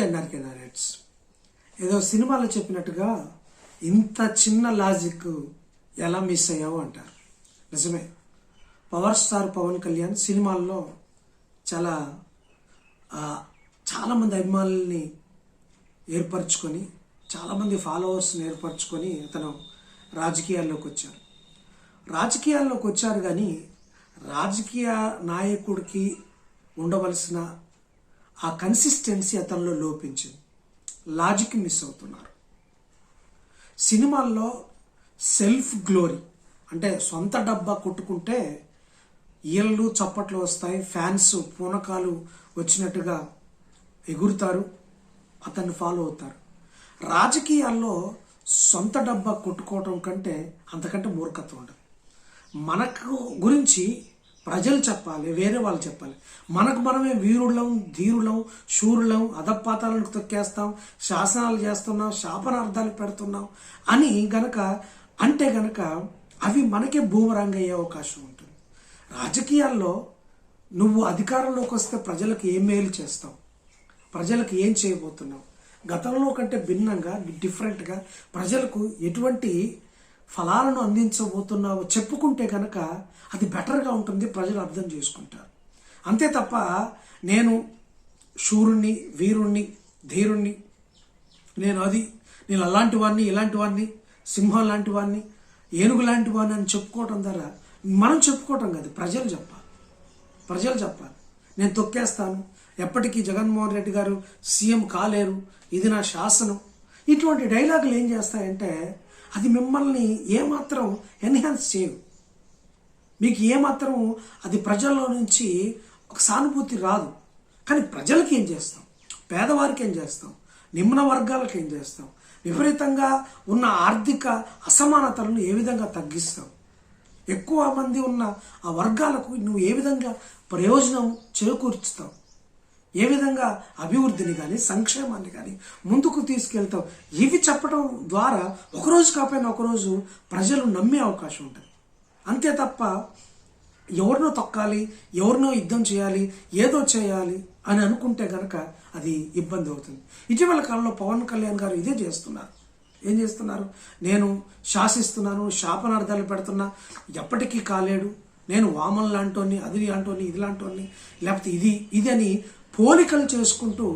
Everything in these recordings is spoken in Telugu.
ఎన్ఆర్కే నారేట్స్. ఏదో సినిమాలో చెప్పినట్టుగా ఇంత చిన్న లాజిక్ ఎలా మిస్ అయ్యావు అంటారు. నిజమే, పవర్ స్టార్ పవన్ కళ్యాణ్ సినిమాల్లో చాలామంది అభిమానుల్ని ఏర్పరచుకొని, చాలామంది ఫాలోవర్స్ని ఏర్పరచుకొని అతను రాజకీయాల్లోకి వచ్చారు. కానీ రాజకీయ నాయకుడికి ఉండవలసిన ఆ కన్సిస్టెన్సీ అతనిలో లోపించింది. లాజిక్ మిస్ అవుతున్నారు. సినిమాల్లో సెల్ఫ్ గ్లోరీ అంటే సొంత డబ్బా కొట్టుకుంటే ఈళ్ళు చప్పట్లు వస్తాయి, ఫ్యాన్స్ పూనకాలు వచ్చినట్టుగా ఎగురుతారు, అతన్ని ఫాలో అవుతారు. రాజకీయాల్లో సొంత డబ్బా కొట్టుకోవటం కంటే అంతకంటే మూర్ఖత్వం ఉండదు. మనకు గురించి ప్రజలు చెప్పాలి, వేరే వాళ్ళు చెప్పాలి. మనకు మనమే వీరులం, ధీరులం, శూరులం, అధపాతాలను తొక్కేస్తాం, శాసనాలు చేస్తున్నాం, శాపనార్థాలు పెడుతున్నాం అని గనక అవి మనకే బూమరాంగ్ అయ్యే అవకాశం ఉంటుంది. రాజకీయాల్లో నువ్వు అధికారంలోకి వస్తే ప్రజలకు ఏం మేలు చేస్తావు, ప్రజలకు ఏం చేయబోతున్నావు, గతంలో కంటే భిన్నంగా డిఫరెంట్గా ప్రజలకు ఎటువంటి ఫలాలను అందించబోతున్నావో చెప్పుకుంటే కనుక అది బెటర్గా ఉంటుంది, ప్రజలు అర్థం చేసుకుంటారు. అంతే తప్ప నేను శూరుణ్ణి, వీరుణ్ణి, ధీరుణ్ణి, నేను అలాంటి వాడిని, ఇలాంటి వాడిని, సింహం లాంటి వాడిని, ఏనుగు లాంటి వాడిని అని చెప్పుకోవటం ద్వారా మనం చెప్పుకోవటం కాదు, ప్రజలు చెప్పాలి. నేను తొక్కేస్తాను, ఎప్పటికీ జగన్మోహన్ రెడ్డి గారు సీఎం కాలేరు, ఇది నా శాసనం, ఇటువంటి డైలాగులు ఏం చేస్తాయంటే అది మిమ్మల్ని ఏమాత్రం ఎన్హాన్స్ చేయవు. మీకు ఏమాత్రం అది ప్రజల్లో నుంచి ఒక సానుభూతి రాదు. కానీ ప్రజలకి ఏం చేస్తాం, పేదవారికి ఏం చేస్తాం, నిమ్న వర్గాలకు ఏం చేస్తాం, విపరీతంగా ఉన్న ఆర్థిక అసమానతలను ఏ విధంగా తగ్గిస్తాం, ఎక్కువ మంది ఉన్న ఆ వర్గాలకు నువ్వు ఏ విధంగా ప్రయోజనం చేకూర్చుతావు, ఏ విధంగా అభివృద్ధిని కానీ సంక్షేమాన్ని కానీ ముందుకు తీసుకెళ్తావు, ఇవి చెప్పడం ద్వారా ఒకరోజు కాకపోయినా ఒకరోజు ప్రజలు నమ్మే అవకాశం ఉంటుంది. అంతే తప్ప ఎవరినో తొక్కాలి, ఎవరినో యుద్ధం చేయాలి, ఏదో చేయాలి అని అనుకుంటే గనక అది ఇబ్బంది అవుతుంది. ఇటీవల కాలంలో పవన్ కళ్యాణ్ గారు ఇదే చేస్తున్నారు. ఏం చేస్తున్నారు? నేను శాసిస్తున్నాను, శాపనార్థాలు పెడుతున్నా, ఎప్పటికీ కాలేడు, నేను వామన్ లాంటోని, అది లాంటోని, ఇది లాంటోని, లేకపోతే ఇది అని పోలికలు చేసుకుంటూ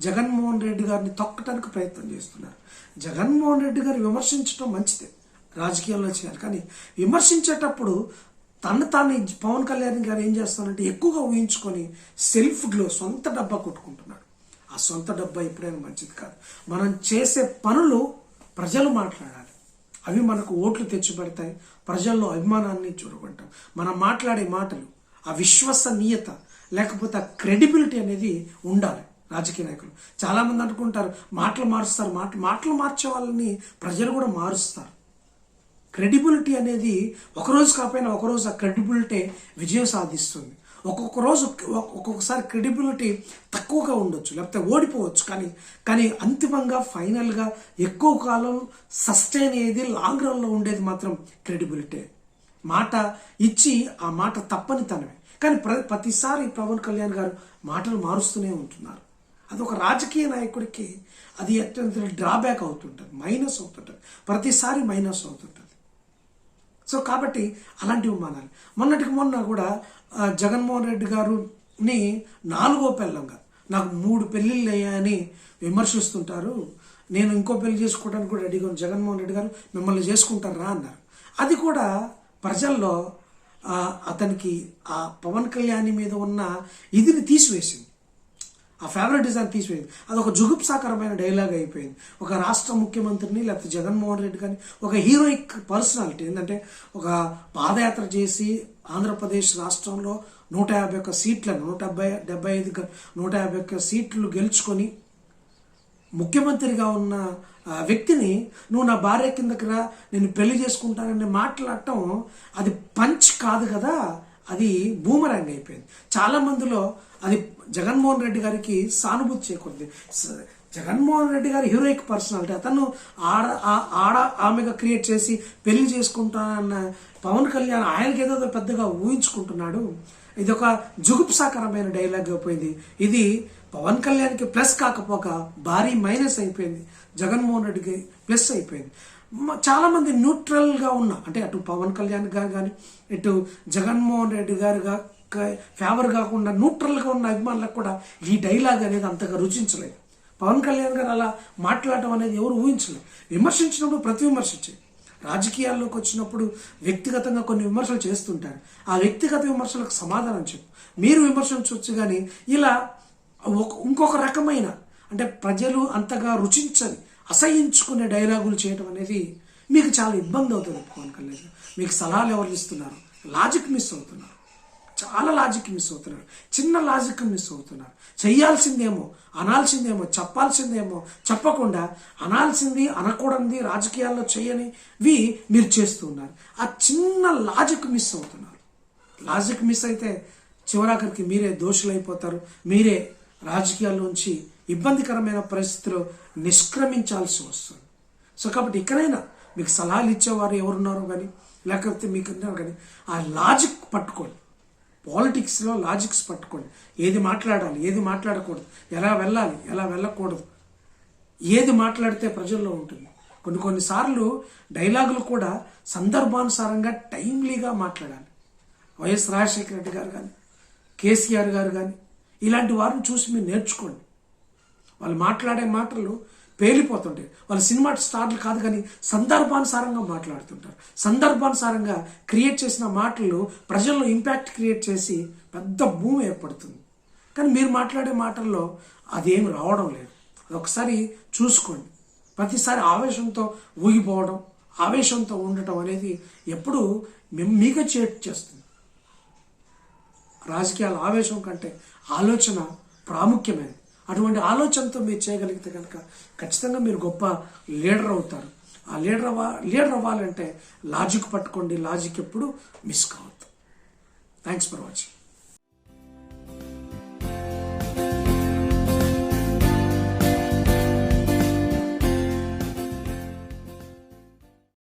జగన్మోహన్ రెడ్డి గారిని తొక్కటానికి ప్రయత్నం చేస్తున్నారు. జగన్మోహన్ రెడ్డి గారు విమర్శించడం మంచిదే, రాజకీయాల్లో చేయాలి. కానీ విమర్శించేటప్పుడు తాను పవన్ కళ్యాణ్ గారు ఏం చేస్తానంటే ఎక్కువగా ఊహించుకొని సెల్ఫ్ గ్లో, సొంత డబ్బా కొట్టుకుంటున్నాడు. ఆ సొంత డబ్బా ఎప్పుడైనా మంచిది కాదు. మనం చేసే పనులు ప్రజలు మాట్లాడాలి, అవి మనకు ఓట్లు తెచ్చిపెడతాయి, ప్రజల్లో అభిమానాన్ని చూడగొంటాం. మనం మాట్లాడే మాటలు ఆ విశ్వసనీయత లేకపోతే ఆ క్రెడిబిలిటీ అనేది ఉండాలి. రాజకీయ నాయకులు చాలామంది అనుకుంటారు మాటలు మారుస్తారు, మాటలు మార్చే వాళ్ళని ప్రజలు కూడా మారుస్తారు. క్రెడిబిలిటీ అనేది ఒకరోజు కాకపోయినా ఒకరోజు ఆ క్రెడిబిలిటీ విజయం సాధిస్తుంది. ఒక్కొక్కసారి క్రెడిబిలిటీ తక్కువగా ఉండొచ్చు, లేకపోతే ఓడిపోవచ్చు. కానీ అంతిమంగా ఫైనల్గా ఎక్కువ కాలం సస్టైన్ అయ్యేది, లాంగ్ రన్లో ఉండేది మాత్రం క్రెడిబిలిటీ. మాట ఇచ్చి ఆ మాట తప్పని తనమే. కానీ ప్రతిసారి పవన్ కళ్యాణ్ గారు మాటలు మారుస్తూనే ఉంటున్నారు. అది ఒక రాజకీయ నాయకుడికి అది డ్రాబ్యాక్ అవుతుంటుంది, మైనస్ అవుతుంటుంది, ప్రతిసారి మైనస్ అవుతుంటుంది. సో కాబట్టి అలాంటివి మానాలి. మొన్న కూడా జగన్మోహన్ రెడ్డి గారుని 4వ పెళ్ళంగా నాకు 3 పెళ్ళిళ్ళు అయ్యాయని విమర్శిస్తుంటారు, నేను ఇంకో పెళ్లి చేసుకోవడానికి కూడా రెడీగా జగన్మోహన్ రెడ్డి గారు మిమ్మల్ని చేసుకుంటారా అన్నారు. అది కూడా ప్రజల్లో అతనికి ఆ పవన్ కళ్యాణ్ మీద ఉన్న ఇదిని తీసివేసింది, ఆ ఫేవరెటిజాన్ని తీసివేసింది. అదొక జుగుప్సాకరమైన డైలాగ్ అయిపోయింది. ఒక రాష్ట్ర ముఖ్యమంత్రిని లేకపోతే జగన్మోహన్ రెడ్డి కానీ ఒక హీరోయిక్ పర్సనాలిటీ ఏంటంటే ఒక పాదయాత్ర చేసి ఆంధ్రప్రదేశ్ రాష్ట్రంలో 151 సీట్లను 151 సీట్లు గెలుచుకొని ముఖ్యమంత్రిగా ఉన్న వ్యక్తిని నువ్వు నా భార్య కిందకి రా, నేను పెళ్లి చేసుకుంటానని మాట్లాడటం అది పంచ్ కాదు కదా, అది బూమరాంగ్ అయిపోయింది. చాలా మందిలో అది జగన్మోహన్ రెడ్డి గారికి సానుభూతి చేకూరింది. జగన్మోహన్ రెడ్డి గారి హీరోయిక్ పర్సనాలిటీ, అతను ఆమెగా క్రియేట్ చేసి పెళ్లి చేసుకుంటానన్న పవన్ కళ్యాణ్ ఆయనకి ఏదో పెద్దగా ఊహించుకుంటున్నాడు. ఇది ఒక జుగుప్సాకరమైన డైలాగ్ అయిపోయింది. ఇది పవన్ కళ్యాణ్కి ప్లస్ కాకపోక భారీ మైనస్ అయిపోయింది, జగన్మోహన్ రెడ్డికి ప్లస్ అయిపోయింది. చాలామంది న్యూట్రల్గా ఉన్న, అంటే అటు పవన్ కళ్యాణ్ గారు కానీ ఇటు జగన్మోహన్ రెడ్డి గారు ఫేవర్ కాకుండా న్యూట్రల్గా ఉన్న అభిమానులకు కూడా ఈ డైలాగ్ అనేది అంతగా రుచించలేదు. పవన్ కళ్యాణ్ గారు అలా మాట్లాడటం అనేది ఎవరు ఊహించలేదు. విమర్శించినప్పుడు ప్రతి విమర్శించారు. రాజకీయాల్లోకి వచ్చినప్పుడు వ్యక్తిగతంగా కొన్ని విమర్శలు చేస్తుంటారు. ఆ వ్యక్తిగత విమర్శలకు సమాధానం చెప్పు, మీరు విమర్శించవచ్చు. కానీ ఇలా ఇంకొక రకమైన, అంటే ప్రజలు అంతగా రుచించని, అసహించుకునే డైలాగులు చేయడం అనేది మీకు చాలా ఇబ్బంది అవుతుంది. పవన్ కళ్యాణ్ మీకు సలహాలు ఎవరు ఇస్తున్నారు? లాజిక్ మిస్ అవుతున్నారు, చాలా లాజిక్ మిస్ అవుతున్నారు, చిన్న లాజిక్ మిస్ అవుతున్నారు. చెయ్యాల్సిందేమో అనాల్సిందేమో చెప్పాల్సిందేమో చెప్పకుండా అనాల్సింది అనకూడనిది రాజకీయాల్లో చేయనివి మీరు చేస్తున్నారు. ఆ చిన్న లాజిక్ మిస్ అవుతున్నారు. లాజిక్ మిస్ అయితే చివరాఖరికి మీరే దోషులైపోతారు. మీరే రాజకీయాల్లోంచి ఇబ్బందికరమైన పరిస్థితిలో నిష్క్రమించాల్సి వస్తుంది. సో కాబట్టి ఇక్కడైనా మీకు సలహాలు ఇచ్చేవారు ఎవరున్నారో కానీ, లేకపోతే మీకు ఉన్నారు కానీ, ఆ లాజిక్ పట్టుకోండి. పాలిటిక్స్లో లాజిక్స్ పట్టుకోండి. ఏది మాట్లాడాలి, ఏది మాట్లాడకూడదు, ఎలా వెళ్ళాలి, ఎలా వెళ్ళకూడదు, ఏది మాట్లాడితే ప్రజల్లో ఉంటుంది. కొన్నిసార్లు డైలాగులు కూడా సందర్భానుసారంగా టైమ్లీగా మాట్లాడాలి. వైఎస్ రాజశేఖర రెడ్డి గారు కానీ, కేసీఆర్ గారు కానీ, ఇలాంటి వారిని చూసి మీరు నేర్చుకోండి. వాళ్ళు మాట్లాడే మాటలు పేలిపోతుంటాయి. వాళ్ళు సినిమా స్టార్లు కాదు కానీ సందర్భానుసారంగా మాట్లాడుతుంటారు. సందర్భానుసారంగా క్రియేట్ చేసిన మాటలు ప్రజల్లో ఇంపాక్ట్ క్రియేట్ చేసి పెద్ద భూమి ఏర్పడుతుంది. కానీ మీరు మాట్లాడే మాటల్లో అదేమి రావడం లేదు. అది ఒకసారి చూసుకోండి. ప్రతిసారి ఆవేశంతో ఊగిపోవడం, ఆవేశంతో ఉండటం అనేది ఎప్పుడు మీకు చేస్తుంది. రాజకీయాల ఆవేశం కంటే ఆలోచన ప్రాముఖ్యమైనది. అటువంటి ఆలోచనతో మీరు చేయగలిగితే కనుక ఖచ్చితంగా మీరు గొప్ప లీడర్ అవుతారు. ఆ లీడర్ అవ్వాలంటే లాజిక్ పట్టుకోండి. లాజిక్ ఎప్పుడు మిస్ కావద్దు. Thanks for watching.